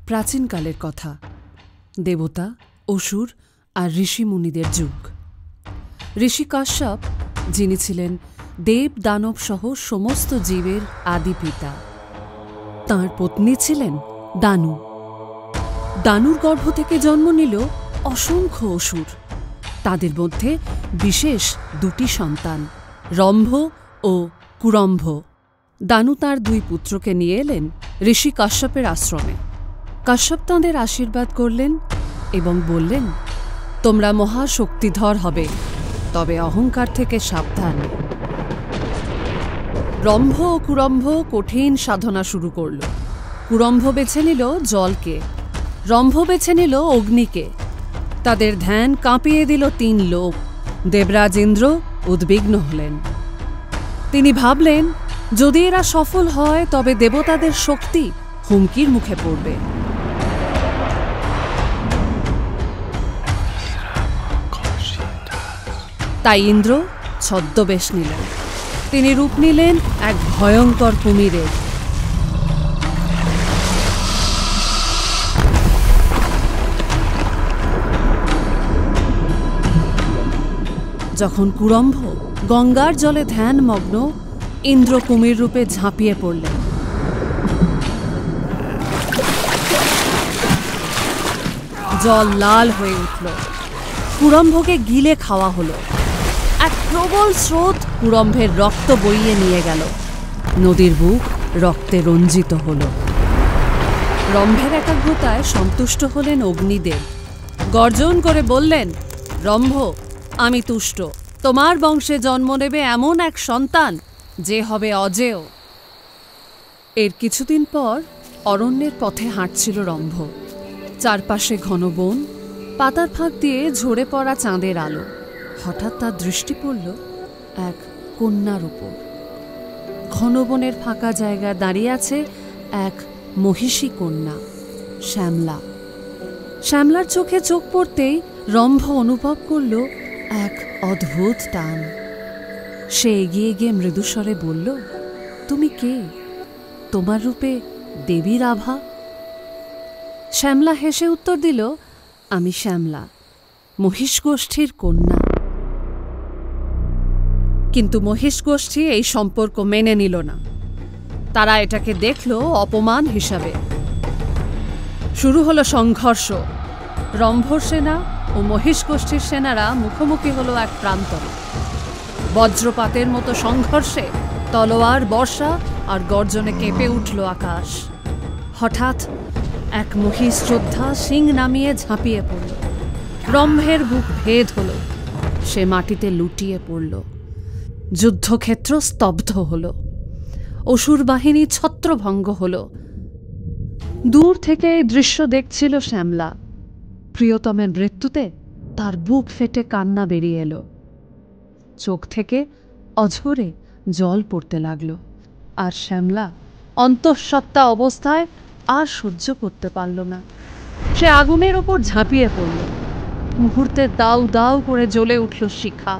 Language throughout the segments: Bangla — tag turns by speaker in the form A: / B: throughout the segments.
A: প্রাচীনকালের কথা, দেবতা, অসুর আর ঋষি মুনিদের যুগ। ঋষি কাশ্যপ, যিনি ছিলেন দেব দানব সহ সমস্ত জীবের আদি পিতা, তাঁর পত্নী ছিলেন দানু। দানুর গর্ভ থেকে জন্ম নিল অসংখ্য অসুর। তাদের মধ্যে বিশেষ দুটি সন্তান, রম্ভ ও কুরম্ভ। দানু তাঁর দুই পুত্রকে নিয়ে এলেন ঋষি কাশ্যপের আশ্রমে। কাশ্যপ তাঁদের আশীর্বাদ করলেন এবং বললেন, তোমরা মহাশক্তিধর হবে, তবে অহংকার থেকে সাবধান। রম্ভ ও কুরম্ভ কঠিন সাধনা শুরু করল। কুরম্ভ বেছে নিল জলকে, রম্ভ বেছে নিল অগ্নিকে। তাদের ধ্যান কাঁপিয়ে দিল 3 লোক। দেবরাজ ইন্দ্র উদ্বিগ্ন হলেন। তিনি ভাবলেন, যদি এরা সফল হয় তবে দেবতাদের শক্তি হুমকির মুখে পড়বে। তাই ইন্দ্র ছদ্মবেশ নিলেন। তিনি রূপ নিলেন এক ভয়ঙ্কর কুমিরের। যখন কুরম্ভ গঙ্গার জলে ধ্যানমগ্ন, ইন্দ্র কুমির রূপে ঝাঁপিয়ে পড়লেন। জল লাল হয়ে উঠল। কুরম্ভকে গিলে খাওয়া হলো। এক প্রবল স্রোত কুরম্ভের রক্ত বইয়ে নিয়ে গেল। নদীর বুক রক্তে রঞ্জিত হল। রম্ভের একাগ্রতায় সন্তুষ্ট হলেন অগ্নিদেব। গর্জন করে বললেন, রম্ভ, আমি তুষ্ট। তোমার বংশে জন্ম নেবে এমন এক সন্তান যে হবে অজেয়। এর কিছুদিন পর অরণ্যের পথে হাঁটছিল রম্ভ। চারপাশে ঘন বন, পাতার ফাঁক দিয়ে ঝরে পড়া চাঁদের আলো। হঠাৎ তার দৃষ্টি পড়ল এক কন্যার উপর। ঘন বনের ফাঁকা জায়গায় দাঁড়িয়ে আছে এক মহিষী কন্যা, শ্যামলা। শ্যামলার চোখে চোখ পড়তেই রম্ভ অনুভব করল এক অদ্ভুত টান। সে এগিয়ে গিয়ে মৃদুস্বরে বলল, তুমি কে? তোমার রূপে দেবীর আভা। শ্যামলা হেসে উত্তর দিল, আমি শ্যামলা, মহিষ গোষ্ঠীর কন্যা। কিন্তু মহিষ গোষ্ঠী এই সম্পর্ক মেনে নিল না। তারা এটাকে দেখল অপমান হিসাবে। শুরু হলো সংঘর্ষ। রম্ভর সেনা ও মহিষ গোষ্ঠীর সেনারা মুখোমুখি হলো এক প্রান্তরে। বজ্রপাতের মতো সংঘর্ষে তলোয়ার, বর্ষা আর গর্জনে কেঁপে উঠল আকাশ। হঠাৎ এক মহিষ যোদ্ধা শিং নামিয়ে ঝাঁপিয়ে পড়ল। রম্ভের বুক ভেদ হল। সে মাটিতে লুটিয়ে পড়ল। যুদ্ধক্ষেত্র স্তব্ধ হল। অসুর বাহিনী ছত্রভঙ্গ হল। দূর থেকে এই দৃশ্য দেখছিল শ্যামলা। প্রিয়তমের মৃত্যুতে তার বুক ফেটে কান্না বেরিয়ে এলো। চোখ থেকে অঝরে জল পড়তে লাগলো। আর শ্যামলা অন্তঃসত্ত্বা অবস্থায় আর সহ্য করতে পারল না। সে আগুনের ওপর ঝাঁপিয়ে পড়ল। মুহূর্তে দাউ দাউ করে জ্বলে উঠল শিখা।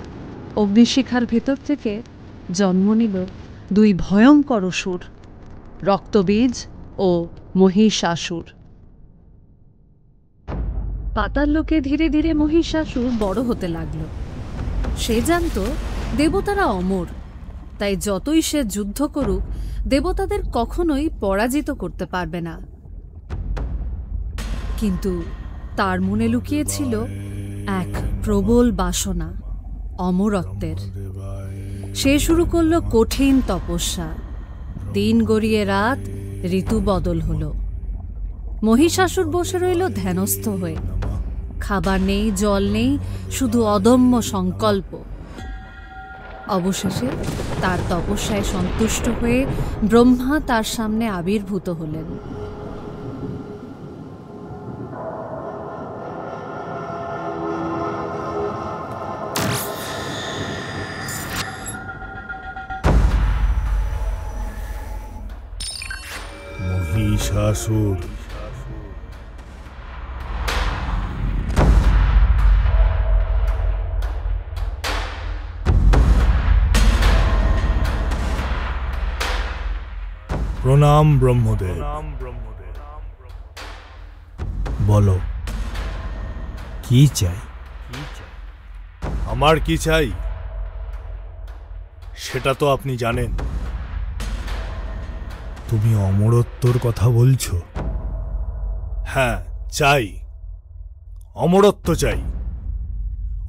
A: অগ্নিশিখার ভেতর থেকে জন্ম নিল 2 ভয়ঙ্কর অসুর, রক্তবীজ ও মহিষাসুর। পাতাল লোকে ধীরে ধীরে মহিষাসুর বড় হতে লাগল। সে জানত দেবতারা অমর, তাই যতই সে যুদ্ধ করুক দেবতাদের কখনোই পরাজিত করতে পারবে না। কিন্তু তার মনে লুকিয়েছিল এক প্রবল বাসনা, অমরত্বের। সে শুরু করল কঠিন তপস্যা। দিন গড়িয়ে রাত, ঋতু বদল হলো। মহিষাসুর বসে রইল ধ্যানস্থ হয়ে। খাবার নেই, জল নেই, শুধু অদম্য সংকল্প। অবশেষে তার তপস্যায় সন্তুষ্ট হয়ে ব্রহ্মা তার সামনে আবির্ভূত হলেন।
B: মহিষাসুর, প্রণাম ব্রহ্মদেব।
C: বলো, কি চাই?
B: আমার কি চাই সেটা তো আপনি জানেন।
C: তুমি অমরত্বর কথা বলছো?
B: হ্যাঁ, চাই, অমরত্ব চাই।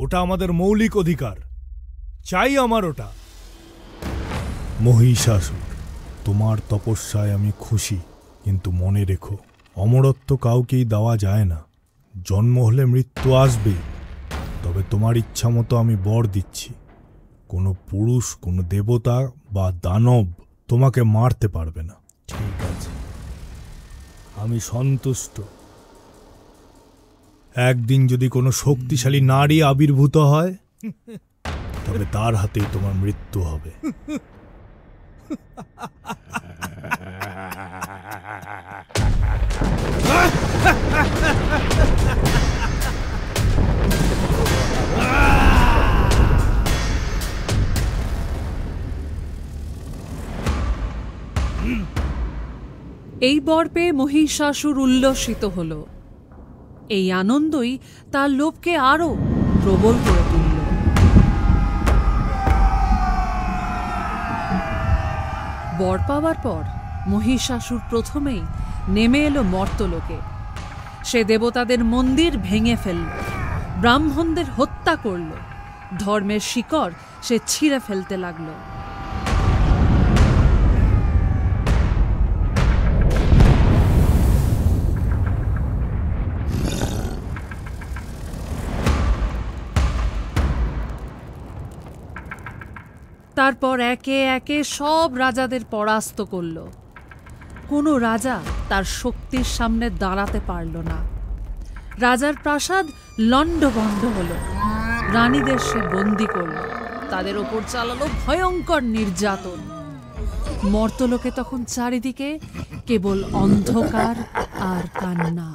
B: ওটা আমাদের মৌলিক অধিকার, চাই আমার ওটা।
C: মহিষাসুর, তোমার তপস্যায় আমি খুশি, কিন্তু মনে রেখো, অমরত্ব কাউকেই দেওয়া যায় না। জন্ম হলে মৃত্যু আসবেই। তবে তোমার ইচ্ছা মতো আমি বর দিচ্ছি, কোনো পুরুষ, কোনো দেবতা বা দানব তোমাকে মারতে পারবে না।
B: ঠিক আছে, আমি সন্তুষ্ট।
C: একদিন যদি কোনো শক্তিশালী নারী আবির্ভূত হয়, তবে তার হাতেই তোমার মৃত্যু হবে।
A: এই বর পেয়ে মহিষাসুর উল্লসিত হল। এই আনন্দই তার লোভকে আরো প্রবল করে তুলল। বর পাওয়ার পর মহিষাসুর প্রথমেই নেমে এলো মর্তলোকে। সে দেবতাদের মন্দির ভেঙে ফেলল, ব্রাহ্মণদের হত্যা করল, ধর্মের শিকড় সে ছিঁড়ে ফেলতে লাগলো। তারপর একে একে সব রাজাদের পরাস্ত করল। কোনো রাজা তার শক্তির সামনে দাঁড়াতে পারল না। রাজার প্রাসাদ লণ্ডভণ্ড হল, রানীদের সে বন্দি করল, তাদের ওপর চালালো ভয়ঙ্কর নির্যাতন। মর্তলোকে তখন চারিদিকে কেবল অন্ধকার আর কান্না।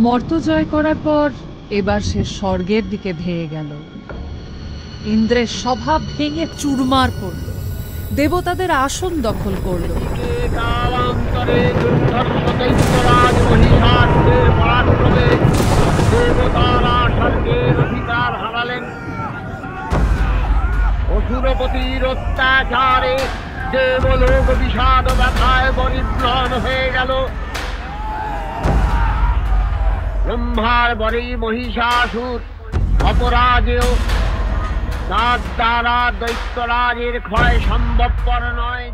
A: মর্ত জয় করার পর এবার সে স্বর্গের দিকে ধেয়ে গেল। ইন্দ্রের সভা ভেঙে চুরমার করল, দেবতাদের আসন দখল করল।
D: অসুরপতির অত্যাচারে দেবলোক বিষাদ ব্যথায় পরিপ্লন হয়ে গেল। ব্রহ্মার বরেই মহিষাসুর অপরাজেয়, তার দ্বারা দৈত্যরাজের ক্ষয় সম্ভবপর নয়।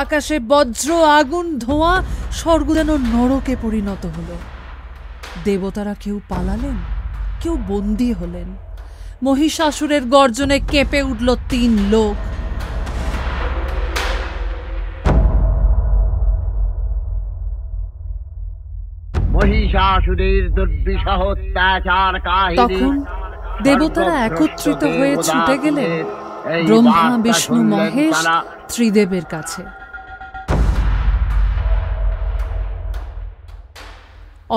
A: আকাশে বজ্র, আগুন, ধোঁয়া, স্বর্গ যেন নরকে পরিণত হলো। দেবতারা কেউ পালালেন, কেউ বন্দী হলেন। মহিষাসুরের গর্জনে কেঁপে উঠল 3 লোক।
D: মহিষাসুরের দুর্বিষহ অত্যাচার কাহিনী
A: তখন দেবতারা একত্রিত হয়ে ছুটে গেলেন ব্রহ্মা, বিষ্ণু, মহেশ, ত্রিদেবের কাছে।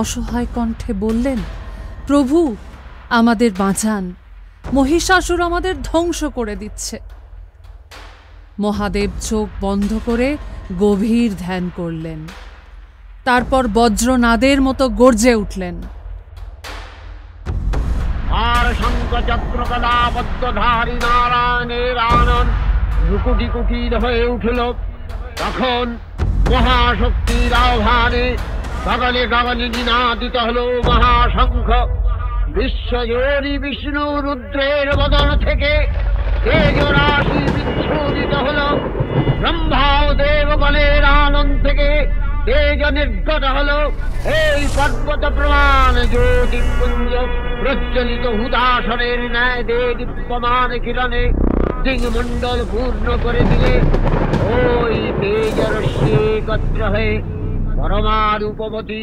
A: অসহায় কণ্ঠে বললেন, প্রভু আমাদের বাঁচান, মহিষাসুর আমাদের ধ্বংস করে দিচ্ছে। মহাদেব চোখ বন্ধ করে গভীর ধ্যান করলেন। তারপর বজ্রনাদের মতো গর্জে উঠলেন।
D: আর শঙ্খচক্র গদাবদ্ধধারী নারায়ণের আনন্দ ভ্রুকুটি কুটির হয়ে উঠল। তখন মহাশক্তির আহ্বানে গগনে গগনে নিনাদিত হল মহাশঙ্খ। বিশ্বজোরী বিষ্ণু রুদ্রের বদন থেকে তেজরাশি বিচ্ছুরিত হল। ব্রহ্মা ও দেবগণের আনন্দ থেকে তেজ নির্গত হল। এই পর্বত প্রমাণ জ্যোতিপুঞ্জ প্রজ্বলিত হুদাসনের ন্যায় দীপ্যমান কিরণে দিগমণ্ডল পূর্ণ করে দিলে ওই তেজরশ্মি একত্র হয়ে পরমারূপবতী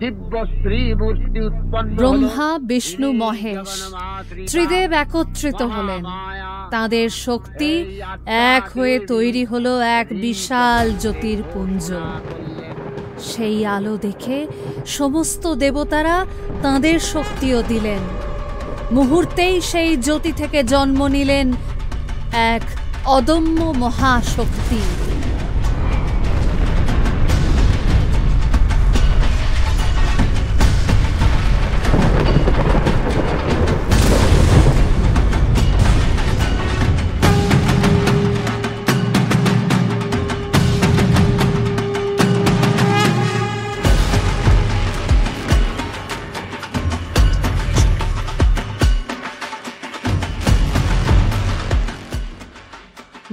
D: দিব্য শ্রী মূর্তি উৎপন্ন হলো।
A: ব্রহ্মা, বিষ্ণু, মহেশ ত্রিদেব একত্রিত হলেন। তাদের শক্তি এক হয়ে তৈরি হলো এক বিশাল জ্যোতির্পুঞ্জ। সেই আলো দেখে সমস্ত দেবতারা তাঁদের শক্তিও দিলেন। মুহূর্তেই সেই জ্যোতি থেকে জন্ম নিলেন এক অদম্য মহাশক্তি।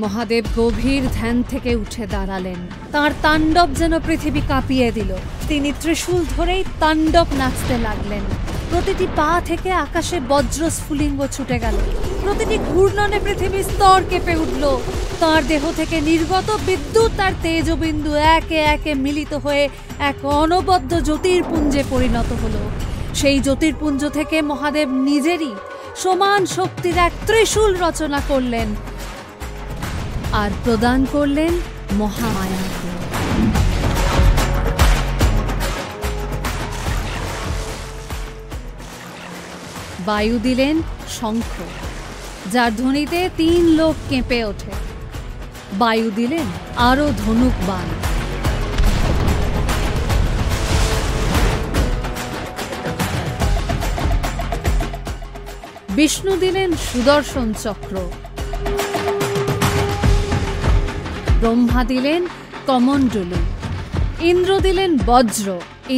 A: মহাদেব গভীর ধ্যান থেকে উঠে দাঁড়ালেন। তাঁর তাণ্ডব যেন পৃথিবী কাঁপিয়ে দিল। তিনি ত্রিশূল ধরেই তাণ্ডব নাচতে লাগলেন। প্রতিটি পা থেকে আকাশে বজ্র স্ফুলিঙ্গ ছুটে গেল। প্রতিটি ঘূর্ণনে পৃথিবীর স্তর কেঁপে উঠল। তাঁর দেহ থেকে নির্গত বিদ্যুৎ আর তেজবিন্দু একে একে মিলিত হয়ে এক অনবদ্য জ্যোতির্পুঞ্জে পরিণত হলো। সেই জ্যোতির্পুঞ্জ থেকে মহাদেব নিজেরই সমান শক্তির এক ত্রিশূল রচনা করলেন আর প্রদান করলেন মহামায়াকে। বায়ু দিলেন শঙ্খ, যার ধ্বনিতে 3 লোক কেঁপে ওঠে। বায়ু দিলেন আরো ধনুক বাণ। বিষ্ণু দিলেন সুদর্শন চক্র। ব্রহ্মা দিলেন কমণ্ডলু। ইন্দ্র দিলেন বজ্র।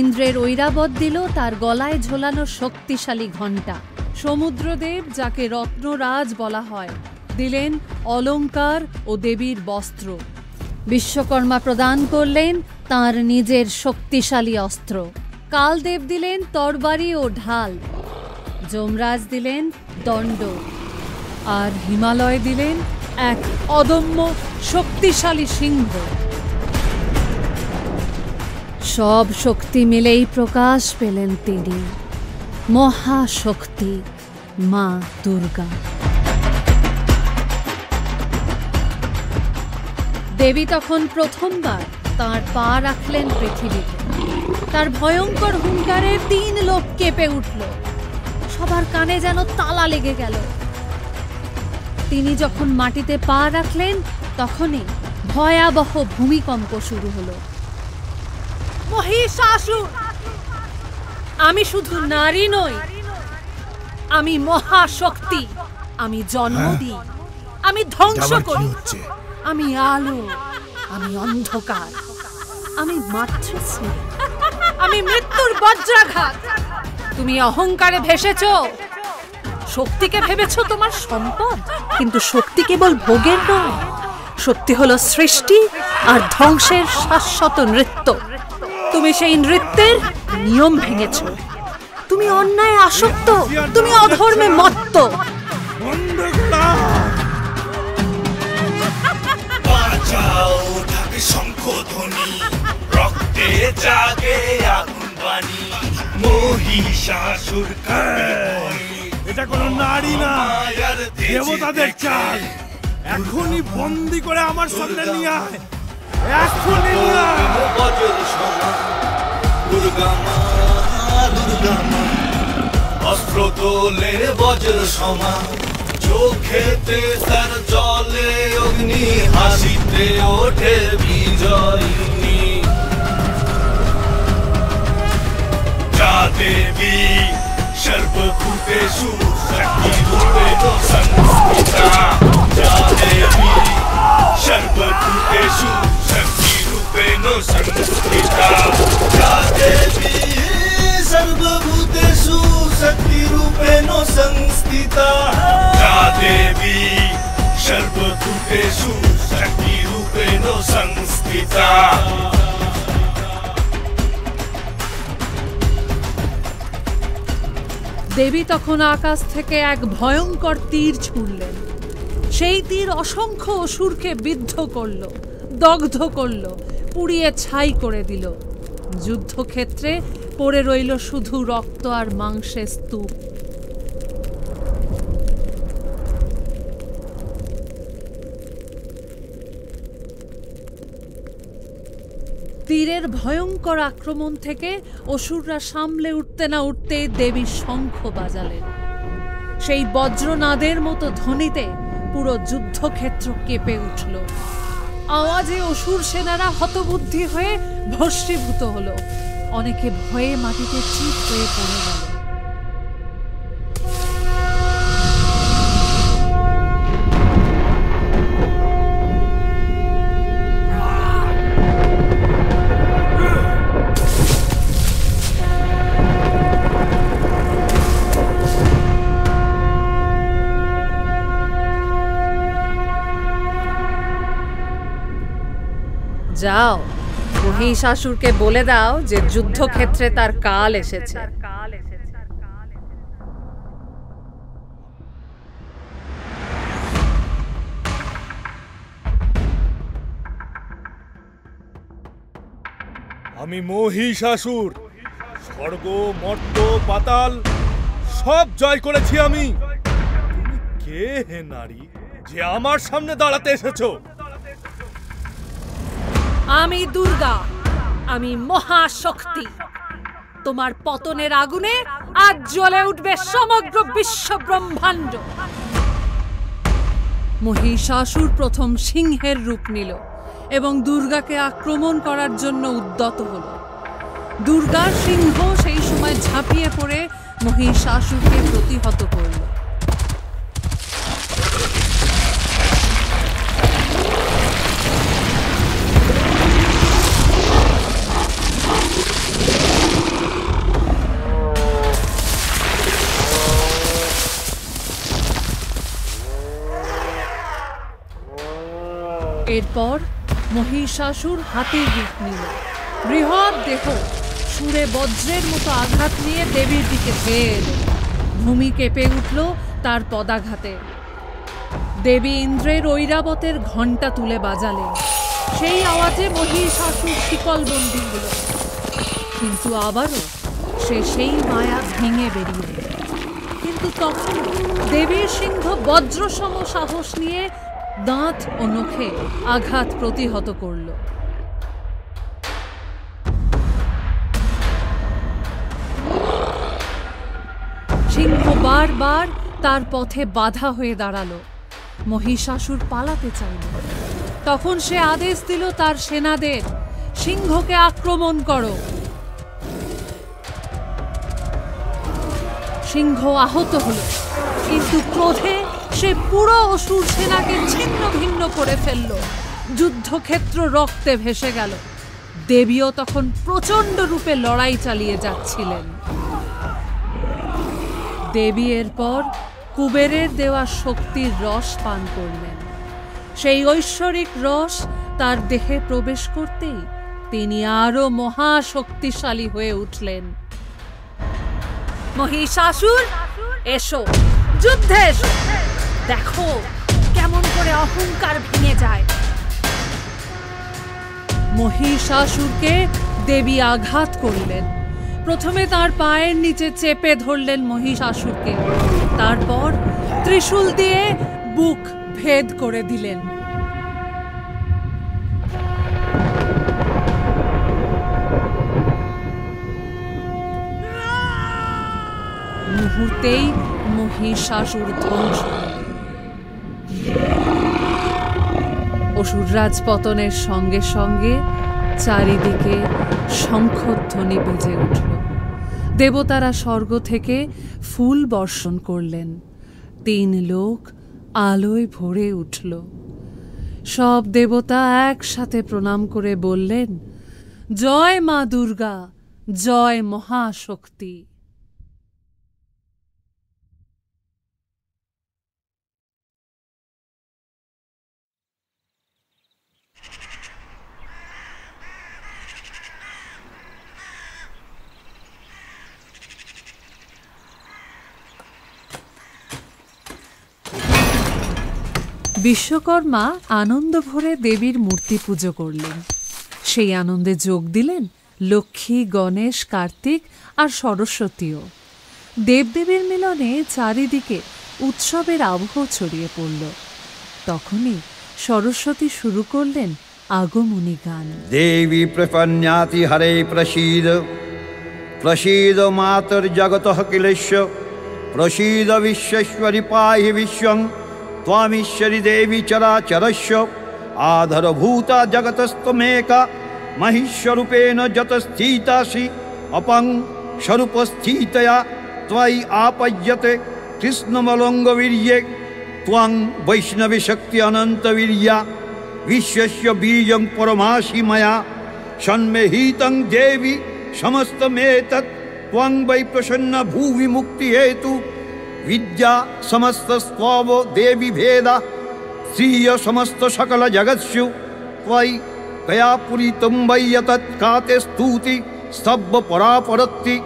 A: ইন্দ্রের ঐরাবত দিল তার গলায় ঝোলানো শক্তিশালী ঘণ্টা। সমুদ্রদেব, যাকে রত্নরাজ বলা হয়, দিলেন অলঙ্কার ও দেবীর বস্ত্র। বিশ্বকর্মা প্রদান করলেন তার নিজের শক্তিশালী অস্ত্র। কালদেব দিলেন তরবারি ও ঢাল। যমরাজ দিলেন দণ্ড। আর হিমালয় দিলেন এক অদম্য শক্তিশালী সিংহ। সব শক্তি মিলেই প্রকাশ পেলেন তিনি, মহাশক্তি মা দুর্গা। দেবী তখন প্রথমবার তাঁর পা রাখলেন পৃথিবীতে। তার ভয়ঙ্কর হুঙ্কারে 3 লোক কেঁপে উঠল। সবার কানে যেন তালা লেগে গেল। তিনি যখন মাটিতে পা রাখলেন তখনই ভয়াবহ ভূমিকম্প শুরু হলো। মহিষাসুর, আমি শুধু নারী নই, আমি মহাশক্তি। আমি জন্ম দিই, আমি ধ্বংস করি, আমি আলো, আমি অন্ধকার, আমি মাতৃশ্রী, আমি মৃত্যুর বজ্রাঘাত। তুমি অহংকারে ভেসেছ, শক্তিকে ভেবেছ তোমার সম্পদ। কিন্তু শক্তি কেবল ভোগের নয়, শক্তি হলো সৃষ্টি আর ধ্বংসের শাশ্বত নৃত্য। তুমি সেই নৃত্যের নিয়ম ভেঙেছ। তুমি অন্যায় আসক্ত, তুমি অধর্মে মত্ত।
C: রক্তে জাগে আগুন বাণী, মহিষাসুর এটা কোন নারী না, দেবতাদের চাল। এখনই বন্দি করে আমার সামনে নিয়ে আয়, এখনই নিয়ে আয়। দুর্গা মা, দুর্গা মা, অস্ত্র তোলে বজ্র সমা, চোখেতে তার জলে অগ্নি, হাসিতে ওঠে বিজয়িনী। যা দেবী সর্বভূতেষু শক্তিরূপেণ সংস্থিতা, যা দেবী সর্বভূতেষু শক্তিরূপেণ সংস্থিতা, যা দেবী সর্বভূতেষু শক্তিরূপেণ সংস্থিতা, যা দেবী সর্বভূতেষু শক্তিরূপেণ সংস্থিতা।
A: দেবী তখন আকাশ থেকে এক ভয়ঙ্কর তীর ছুঁড়লেন। সেই তীর অসংখ্য অসুরকে বিদ্ধ করল, দগ্ধ করল, পুড়িয়ে ছাই করে দিল। যুদ্ধক্ষেত্রে পড়ে রইল শুধু রক্ত আর মাংসের স্তূপ। তীরের ভয়ঙ্কর আক্রমণ থেকে অসুররা সামলে উঠতে না উঠতেই দেবী শঙ্খ বাজালেন। সেই বজ্রনাদের মতো ধ্বনিতে পুরো যুদ্ধক্ষেত্র কেঁপে উঠল। আওয়াজে অসুর সেনারা হতবুদ্ধি হয়ে ভস্মীভূত হলো। অনেকে ভয়ে মাটিতে চিত হয়ে পড়ে গেল। যাও, মহিষাসুরকে বলে দাও যে যুদ্ধক্ষেত্রে তার কাল এসেছে।
B: আমি মহিষাসুর স্বর্গ, মর্ত, পাতাল সব জয় করেছি আমি। তুমি কে হে নারী যে আমার সামনে দাঁড়াতে এসেছো?
A: আমি দুর্গা, আমি মহাশক্তি। তোমার পতনের আগুনে আজ জ্বলে উঠবে সমগ্র বিশ্ব ব্রহ্মাণ্ড। মহিষাসুর প্রথম সিংহের রূপ নিল এবং দুর্গাকে আক্রমণ করার জন্য উদ্যত হল। দুর্গার সিংহ সেই সময় ঝাঁপিয়ে পড়ে মহিষাসুরকে প্রতিহত করল। এরপর মহিষাসুর হাতির রূপ নিল। বৃহৎ দেহ সুরে বজ্রের মতো আঘাত নিয়ে দেবীর দিকে ধেয়ে এল। ভূমি কেঁপে উঠল তার পদাঘাতে। দেবী ইন্দ্রের ঐরাবতের ঘণ্টা তুলে বাজালেন। সেই আওয়াজে মহিষাসুর শিকলবন্দী হল। কিন্তু আবারও সে সেই মায়া ভেঙে বেরিয়ে এল। কিন্তু তখন দেবীর সিংহ বজ্রসম সাহস নিয়ে দাঁত ও নখে আঘাত প্রতিহত করল। সিংহ বারবার তার পথে বাধা হয়ে দাঁড়ালো। মহিষাসুর পালাতে চাইল। তখন সে আদেশ দিল তার সেনাদের, সিংহকে আক্রমণ করো। সিংহ আহত হল, কিন্তু ক্রোধে সে পুরো অসুর সেনাকে ছিন্ন ভিন্ন করে ফেলল। যুদ্ধক্ষেত্র রক্তে ভেসে গেল। দেবীও তখন প্রচণ্ড রূপে লড়াই চালিয়ে যাচ্ছিলেন। দেবী এরপর কুবেরের দেওয়া শক্তির রস পান করলেন। সেই ঐশ্বরিক রস তার দেহে প্রবেশ করতেই তিনি আরো মহাশক্তিশালী হয়ে উঠলেন। মহিষাসুর, এসো, যুদ্ধে এসো। দেখো কেমন করে অহংকার ভেঙে যায়। মহিষাসুরকে দেবী আঘাত করলেন। প্রথমে তার পায়ের নিচে চেপে ধরলেন মহিষাসুরকে, তারপর ত্রিশূল দিয়ে বুক ভেদ করে দিলেন। মুহূর্তেই মহিষাসুর ধ্বংস। অসুররাজ পতনের সঙ্গে সঙ্গে চারিদিকে শঙ্খধ্বনি বেজে উঠল। দেবতারা স্বর্গ থেকে ফুল বর্ষণ করলেন। 3 লোক আলোয় ভরে উঠল। সব দেবতা একসাথে প্রণাম করে বললেন, জয় মা দুর্গা, জয় মহাশক্তি। বিশ্বকর্মা আনন্দ ভরে দেবীর মূর্তি পুজো করলেন। সেই আনন্দে যোগ দিলেন লক্ষ্মী, গণেশ, কার্তিক আর সরস্বতীও। দেবদেবীর মিলনে চারিদিকে উৎসবের আবহ ছড়িয়ে পড়ল। তখনই সরস্বতী শুরু করলেন আগমনী গান।
E: দেবী প্রপন্যাতি হরে প্রসীদ, প্রসীদ মাতর্জগতঃ কিলেশ্য, প্রসীদ বিশ্বশ্বরি পাহি বিশ্বং, ত্বামীশ্বরী দেবী চরাচরস্য, আধারভূতা জগতস্তমেকা, মহিষ্যরূপেণ যতস্থিতাসি, অপং স্বরূপস্থিতয়া ত্বয়ি আপজ্যতে কৃষ্ণমলঙ্গবীর্যে, ত্বং বৈষ্ণবী শক্তি অনন্তবীর্যা, विश्वस्य बीजं परमासि मया, सन्मेहितं देवी समस्तमेतत्, त्वं वै प्रसन्न भुवि मुक्तिहेतु, विद्या समस्तस्त्वं देवी भेदा, श्रिय समस्त सकल जगत्सु, त्वयि कया पूरितं वै यतत् काते स्तुति स्तब्ध परापरत्ति,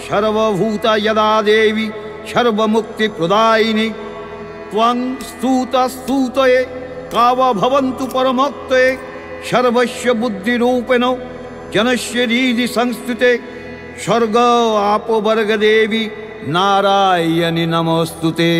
E: सर्वभूता यदा देवी सर्वमुक्तिप्रदायिनी, त्वं स्तुता स्तुतये काव भवन्तु परमोक्तये, सर्वस्य बुद्धिरूपेण जनस्य हृदि संस्थिते, स्वर्ग आपवर्ग देवी नारायणी नमोस्तुते।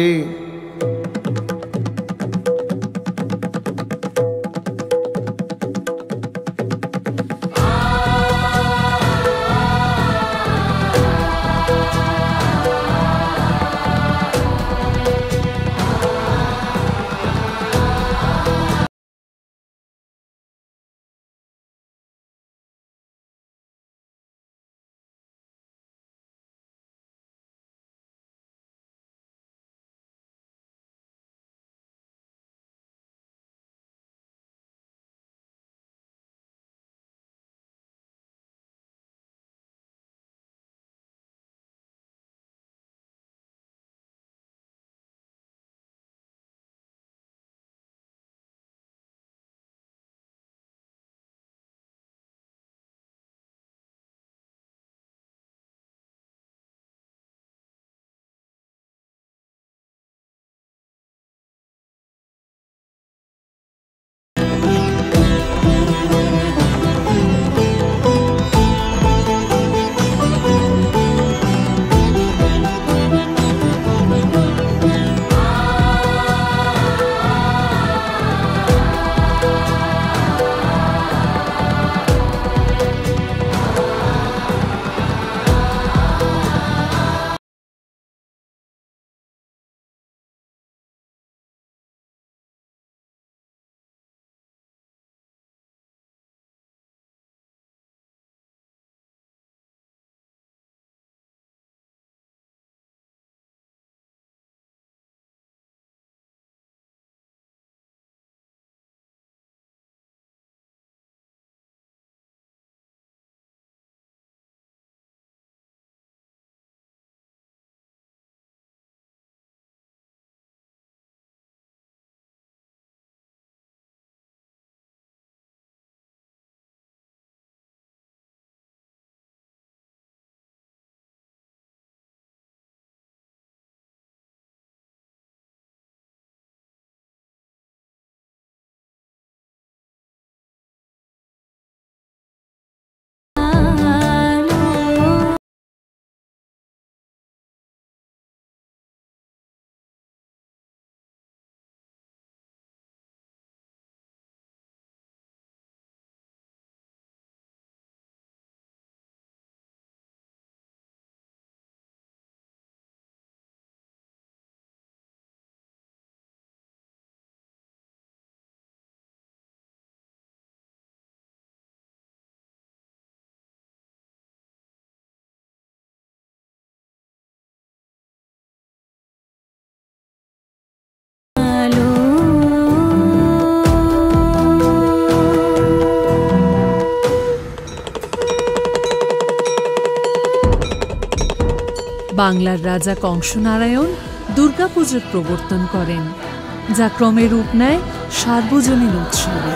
A: বাংলার রাজা কংসনারায়ণ দুর্গাপুজোর প্রবর্তন করেন, যা ক্রমে রূপ নেয় সার্বজনীন উৎসবে।